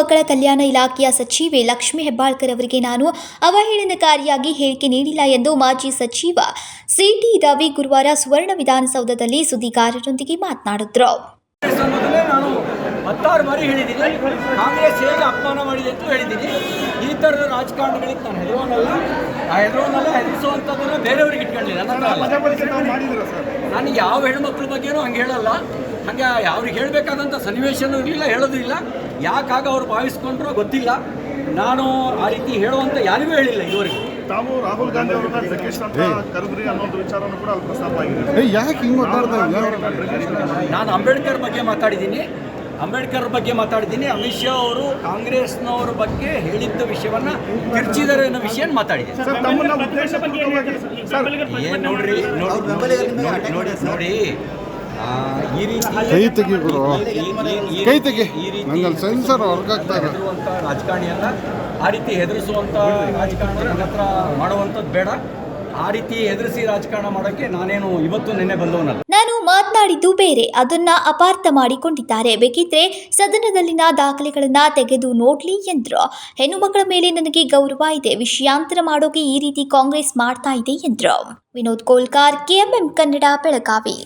ಮಕ್ಕಳ ಕಲ್ಯಾಣ ಇಲಾಖೆಯ ಸಚಿವೆ ಲಕ್ಷ್ಮೀ ಹೆಬ್ಬಾಳ್ಕರ್ ಅವರಿಗೆ ನಾನು ಅವಹೇಳನಕಾರಿಯಾಗಿ ಹೇಳಿಕೆ ನೀಡಿಲ್ಲ ಎಂದು ಮಾಜಿ ಸಚಿವ ಸಿಟಿ ರವಿ ಗುರುವಾರ ಸುವರ್ಣ ವಿಧಾನಸೌಧದಲ್ಲಿ ಸುದ್ದಿಗಾರರೊಂದಿಗೆ ಮಾತನಾಡಿದರು. ನಾನು 16 ಬಾರಿ ಹೇಳಿದ್ದೀನಿ, ಕಾಂಗ್ರೆಸ್ ಹೇಗೆ ಅಪಮಾನ ಮಾಡಿದೆ ಅಂತ ಹೇಳಿದ್ದೀನಿ. ಈ ಥರದ ರಾಜಕಾರಣಗಳಿಗೆ ನಾನು ಹೆದರೋನಲ್ಲ, ಹೆದರಿಸುವಂಥದ್ದನ್ನು ಬೇರೆಯವ್ರಿಗೆ ಇಟ್ಕೊಳ್ಳಿ. ನಾನು ಯಾವ ಹೆಣ್ಮಕ್ಳ ಬಗ್ಗೆನೂ ಹಂಗೆ ಹೇಳಲ್ಲ, ಹಾಗೆ ಅವ್ರಿಗೆ ಹೇಳಬೇಕಾದಂಥ ಸನ್ನಿವೇಶನೂ ಇರಲಿಲ್ಲ, ಹೇಳೋದು ಇಲ್ಲ. ಯಾಕಾಗ ಅವ್ರು ಭಾವಿಸ್ಕೊಂಡ್ರೋ ಗೊತ್ತಿಲ್ಲ. ನಾನು ಆ ರೀತಿ ಹೇಳುವಂಥ ಯಾರಿಗೂ ಹೇಳಿಲ್ಲ ಇದುವರೆಗೂ. ತಾವು ರಾಹುಲ್ ಗಾಂಧಿ ಅವರನ್ನ ಜಗ್ಗೇಶ್ ಅಂತ ಕರೆದ್ರಿ ಅನ್ನೋದು ವಿಚಾರನೂ ಕೂಡ ಅಲ್ಲಿ ಪ್ರಸ್ತಾಪ ಆಗಿದೆ. ನಾನು ಅಂಬೇಡ್ಕರ್ ಬಗ್ಗೆ ಮಾತಾಡಿದ್ದೀನಿ. ಅಮಿತ್ ಶಾ ಅವರು ಕಾಂಗ್ರೆಸ್ನವ್ರ ಬಗ್ಗೆ ಹೇಳಿದ್ದ ವಿಷಯವನ್ನು ತಿರ್ಚಿದ್ದಾರೆ ಅನ್ನೋ ವಿಷಯ ಮಾತಾಡಿದ್ದೀನಿ. ನೋಡಿ ಈ ರೀತಿ ರಾಜಕಾರಣಿಯಲ್ಲ, ಆ ರೀತಿ ಹೆದರಿಸುವಂಥ ರಾಜಕಾರಣ ನನ್ನ ಹತ್ರ ಮಾಡುವಂಥದ್ದು ಬೇಡ. ಆ ರೀತಿ ಹೆದರಿಸಿ ರಾಜಕಾರಣ ಮಾಡೋಕ್ಕೆ ನಾನೇನು ಇವತ್ತು ನಿನ್ನೆ ಬಂದವನಲ್ಲ. ನಾನು ಮಾತನಾಡಿದ್ದು ಬೇರೆ, ಅದನ್ನ ಅಪಾರ್ಥ ಮಾಡಿಕೊಂಡಿದ್ದಾರೆ. ಬೇಕಿದ್ರೆ ಸದನದಲ್ಲಿನ ದಾಖಲೆಗಳನ್ನ ತೆಗೆದು ನೋಡ್ಲಿ ಎಂದ್ರು. ಹೆಣ್ಣು ಮಕ್ಕಳ ಮೇಲೆ ನನಗೆ ಗೌರವ ಇದೆ, ವಿಷಯಾಂತರ ಮಾಡೋಕೆ ಈ ರೀತಿ ಕಾಂಗ್ರೆಸ್ ಮಾಡ್ತಾ ಇದೆ ಎಂದ್ರು. ವಿನೋದ್ ಕೋಲ್ಕಾರ್, KMM ಕನ್ನಡ, ಬೆಳಗಾವಿ.